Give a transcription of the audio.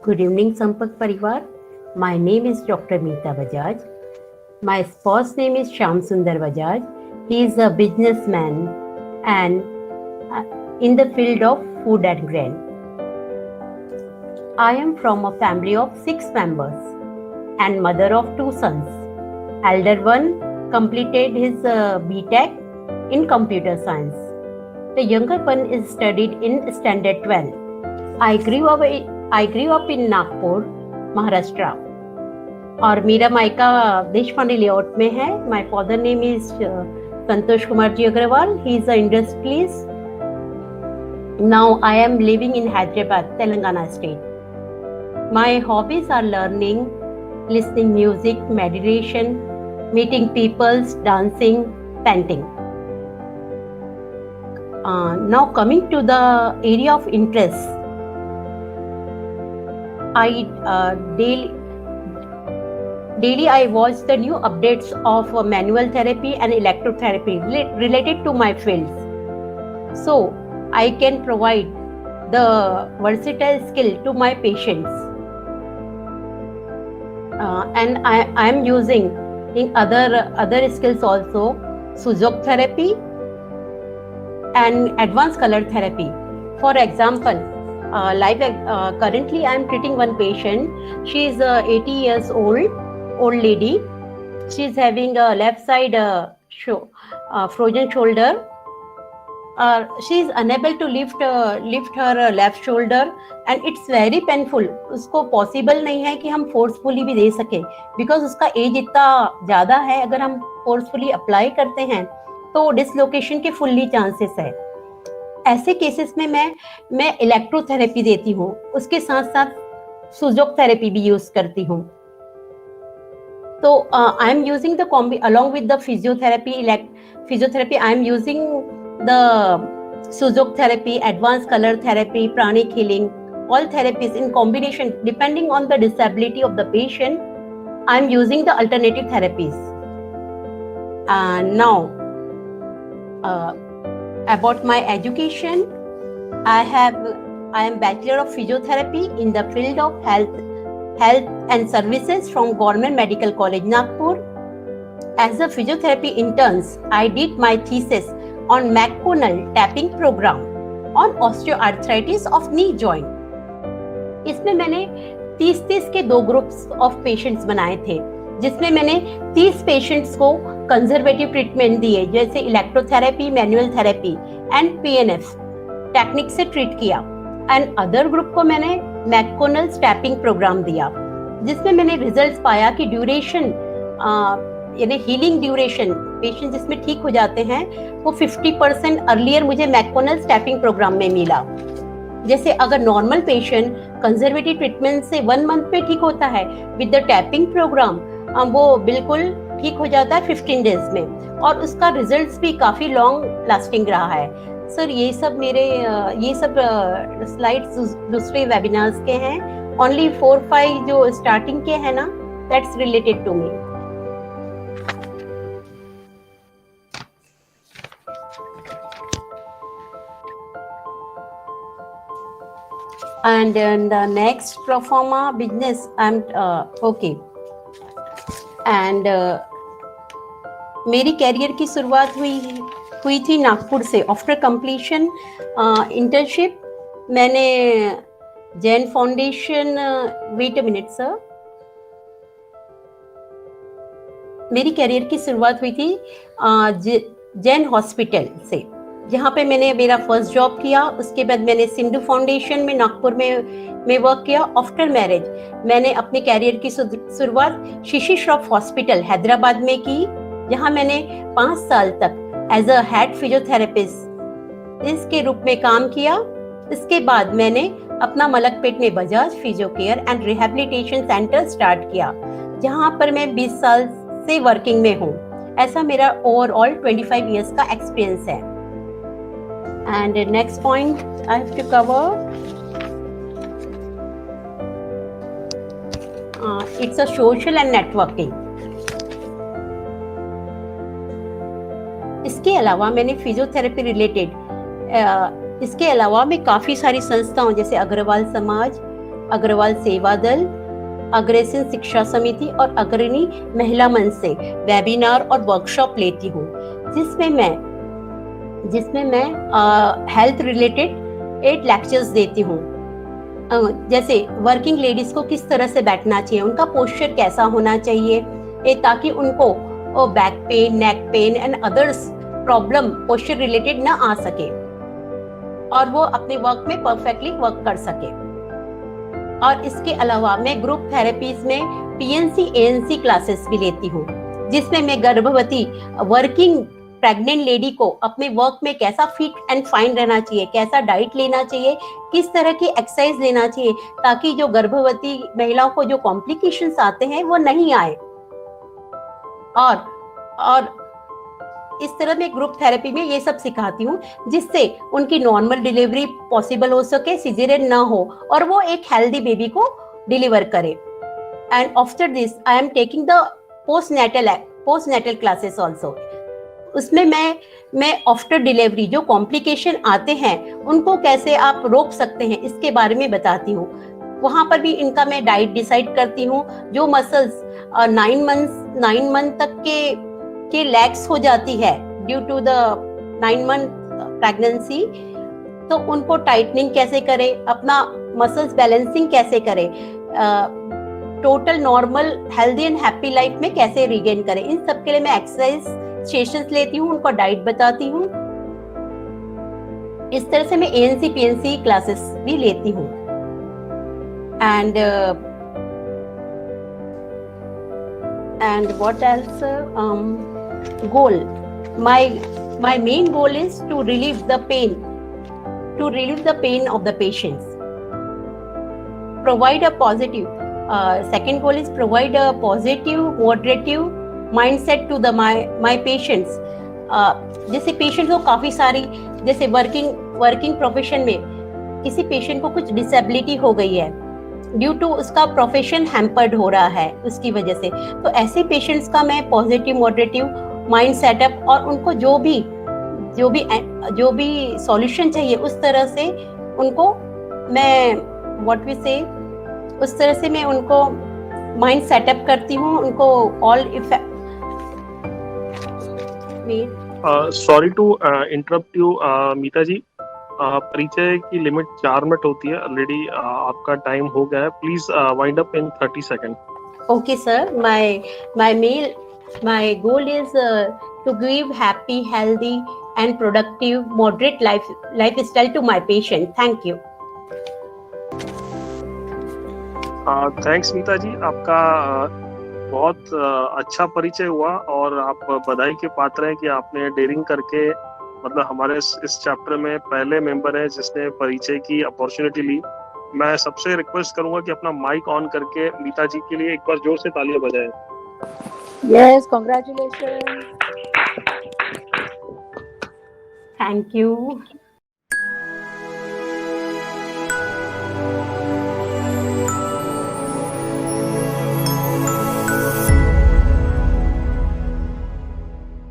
Good evening, Sampak Parivar. My name is Dr. Meeta Bajaj. My first name is Shyam Sundar Bajaj. He is a businessman and in the field of food and grain. I am from a family of 6 members and mother of 2 sons. Elder one completed his B.Tech in computer science. The younger one is studied in standard 12. I grew up in Nagpur, Maharashtra. और मेरा मायका Deshpande layout में है. My father name is Santosh Kumar Ji Agrawal. He is an industrialist. Now I am living in Hyderabad, Telangana state. My hobbies are learning, listening music, meditation, meeting people, dancing, painting. Now coming to the area of interest, I daily I watch the new updates of manual therapy and electrotherapy related to my fields, so I can provide the versatile skill to my patients. And I am using in other skills also, Suzhok therapy and advanced color therapy. For example, currently I am treating one patient. She is 80 years old lady. She is having a left side frozen shoulder. She is unable to lift her left shoulder and it's very painful. उसको possible नहीं है कि हम forcefully भी दे सके, because उसका as इतना ज़्यादा है. अगर हम forcefully apply करते हैं तो डिसलोकेशन के फुल्ली चांसेस है. ऐसे केसेस में मैं इलेक्ट्रोथेरेपी देती हूँ, उसके साथ साथ सुजोक थेरेपी भी यूज करती हूँ. तो I am using the combi along with the physiotherapy. I am using the Sujok therapy, advance colour therapy, pranic healing, all therapies in combination depending on the disability of the patient. I am using the alternative therapies. Now about my education, I am Bachelor of Physiotherapy in the field of health and services from Government Medical College, Nagpur. As a physiotherapy intern, I did my thesis on McConnell tapping program on osteoarthritis of knee joint. इसमें मैंने 30 के 2 groups of patients बनाए थे, जिसमें मैंने 30 patients को conservative treatment दिए, जैसे electrotherapy, manual therapy and PNF technique से ट्रीट किया. एंड अदर ग्रुप को मैंने मैककोनल टैपिंग प्रोग्राम दिया, जिसमें मैंने रिजल्ट्स पाया कि ड्यूरेशन यानी हीलिंग ड्यूरेशन पेशेंट जिसमें ठीक हो जाते हैं वो 50% अर्लियर मुझे मैककोनल टैपिंग प्रोग्राम में मिला. जैसे अगर नॉर्मल पेशेंट कंजर्वेटिव ट्रीटमेंट से 1 मंथ पे ठीक होता है, विद द टैपिंग प्रोग्राम वो बिल्कुल ठीक हो जाता है 15 डेज में, और उसका रिजल्ट्स भी काफ़ी लॉन्ग लास्टिंग रहा है. सर ये सब स्लाइड्स दूसरे वेबिनार्स के हैं. ओनली 4-5 जो स्टार्टिंग के हैं ना, that's related to me. And in the next Proforma business, I'm okay. And मेरी कैरियर की शुरुआत हुई थी नागपुर से. आफ्टर कंप्लीशन इंटर्नशिप मैंने Jain foundation, wait a minute sir, मेरी कैरियर की शुरुआत हुई थी जैन हॉस्पिटल से, जहाँ पे मैंने मेरा फर्स्ट जॉब किया. उसके बाद मैंने सिंधु फाउंडेशन में नागपुर में वर्क किया. आफ्टर मैरिज मैंने अपने कैरियर की शुरुआत शिशु श्रॉफ हॉस्पिटल हैदराबाद में की, जहाँ मैंने 5 साल तक एज अ हेड फिजियोथेरेपिस्ट इसके रूप में काम किया. इसके बाद मैंने अपना मलकपेट में Bajaj physio care and rehabilitation centre start किया, जहाँ पर मैं 20 साल से वर्किंग में हूँ. ऐसा मेरा ओवरऑल 25 इयर्स का एक्सपीरियंस है. And the next point I have to cover, it's a social and networking. इसके अलावा मैंने फिजियोथेरेपी रिलेटेड इसके अलावा मैं काफ़ी सारी संस्थाओं जैसे अग्रवाल समाज, अग्रवाल सेवा दल, अग्रसेन शिक्षा समिति और अग्रणी महिला मंच से वेबिनार और वर्कशॉप लेती हूँ, जिसमें मैं हेल्थ रिलेटेड 8 लेक्चर्स देती हूँ। जैसे वर्किंग लेडीज को किस तरह से बैठना चाहिए, उनका पोस्चर कैसा होना चाहिए, ताकि उनको back pain, neck pain and others problem posture related ना आ सके और वो अपने वर्क में परफेक्टली वर्क कर सके। और इसके अलावा मैं ग्रुप थेरेपीज में PNC ANC क्लासेस भी लेती हूँ, जिसमें मैं गर्भवती वर्किंग प्रेग्नेंट लेडी को अपने वर्क में कैसा फिट एंड फाइन रहना चाहिए, कैसा डाइट लेना चाहिए, किस तरह की एक्सरसाइज लेना चाहिए, ताकि जो गर्भवती महिलाओं को जो कॉम्प्लिकेशंस आते हैं वो नहीं आए। और इस तरह मैं ग्रुप थेरेपी में ये सब सिखाती हूँ, जिससे उनकी नॉर्मल डिलीवरी पॉसिबल हो सके, सिजेरियन ना हो और वो एक हेल्दी बेबी को डिलीवर करे। And after this I am taking the postnatal classes also. उसमें मैं आफ्टर डिलीवरी जो कॉम्प्लिकेशन आते हैं उनको कैसे आप रोक सकते हैं, इसके बारे में बताती हूँ। वहां पर भी इनका मैं डाइट डिसाइड करती हूँ। जो मसल्स 9 मंथ तक के लैक्स हो जाती है due to the 9 month pregnancy, तो उनको टाइटनिंग कैसे करें, अपना मसल्स बैलेंसिंग कैसे करें, total normal healthy and happy life में कैसे रिगेन करें, इन सब के लिए मैं एक्सरसाइज सेशंस लेती हूँ, उनको डाइट बताती हूँ। इस तरह से मैं ANC PNC क्लासेस भी लेती हूँ। and what else? Goal. My main goal is to relieve the pain of the patients. Provide a positive. Second goal is provide a positive, moderative mindset to my patients. जैसे patient को काफी सारी, जैसे working profession में किसी patient को कुछ disability हो गई है, ड्यू टू उसका प्रोफेशन हैम्पर्ड हो रहा है उसकी वजह से, तो ऐसे पेशेंट्स का मैं पॉजिटिव मॉडरेटिव माइंड सेटअप और उनको जो भी सॉल्यूशन चाहिए उस तरह से उनको मैं उस तरह से मैं उनको माइंड सेटअप करती हूँ, उनको all sorry to interrupt you Meeta ji, परिचय की लिमिट 4 मिनट होती है, ऑलरेडी आपका टाइम हो गया है, please wind up in 30 second. Okay sir, my goal is to give happy, healthy and productive moderate lifestyle to my patient. Thank you. Thanks Meeta ji, आपका बहुत अच्छा परिचय हुआ और आप बधाई के पात्र हैं कि आपने डेयरिंग करके, मतलब हमारे इस चैप्टर में पहले मेंबर हैं जिसने परिचय की अपॉर्चुनिटी ली। मैं सबसे रिक्वेस्ट करूंगा कि अपना माइक ऑन करके मीता जी के लिए एक बार जोर से तालियां बजाएं। Yes, congratulations. Thank you.